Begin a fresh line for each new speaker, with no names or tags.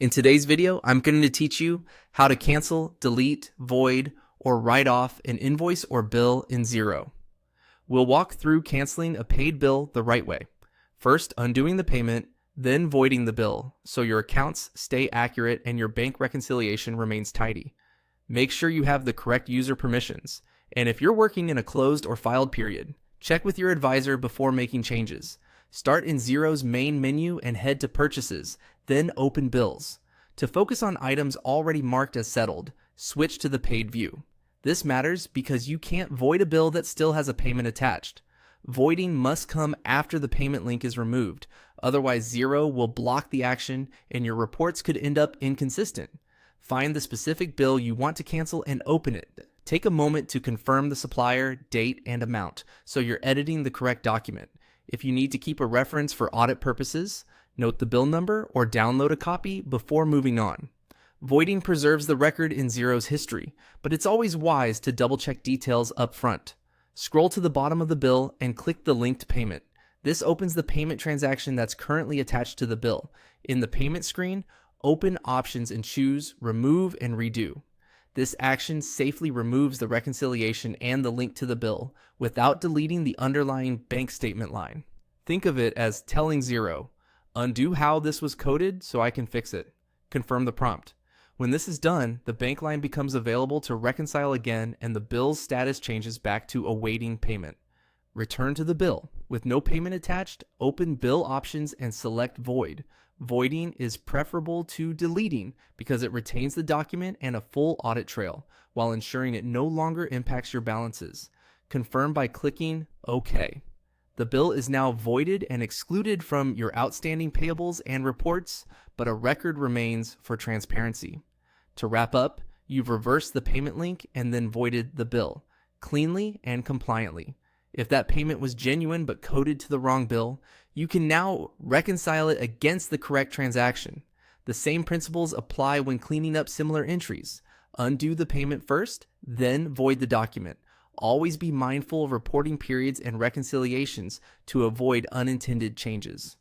In today's video, I'm going to teach you how to cancel, delete, void, or write off an invoice or bill in Xero. We'll walk through canceling a paid bill the right way. First, undoing the payment, then voiding the bill, so your accounts stay accurate and your bank reconciliation remains tidy. Make sure you have the correct user permissions, and if you're working in a closed or filed period, check with your advisor before making changes. Start in Xero's main menu and head to Purchases, then open Bills. To focus on items already marked as settled, switch to the Paid view. This matters because you can't void a bill that still has a payment attached. Voiding must come after the payment link is removed, otherwise Xero will block the action and your reports could end up inconsistent. Find the specific bill you want to cancel and open it. Take a moment to confirm the supplier, date, and amount, so you're editing the correct document. If you need to keep a reference for audit purposes, note the bill number or download a copy before moving on. Voiding preserves the record in Xero's history, but it's always wise to double-check details up front. Scroll to the bottom of the bill and click the linked payment. This opens the payment transaction that's currently attached to the bill. In the payment screen, open Options and choose Remove and Redo. This action safely removes the reconciliation and the link to the bill without deleting the underlying bank statement line. Think of it as telling Xero, undo how this was coded so I can fix it. Confirm the prompt. When this is done, the bank line becomes available to reconcile again and the bill's status changes back to awaiting payment. Return to the bill. With no payment attached, open Bill Options and select Void. Voiding is preferable to deleting because it retains the document and a full audit trail, while ensuring it no longer impacts your balances. Confirm by clicking OK. The bill is now voided and excluded from your outstanding payables and reports, but a record remains for transparency. To wrap up, you've reversed the payment link and then voided the bill, cleanly and compliantly. If that payment was genuine but coded to the wrong bill, you can now reconcile it against the correct transaction. The same principles apply when cleaning up similar entries. Undo the payment first, then void the document. Always be mindful of reporting periods and reconciliations to avoid unintended changes.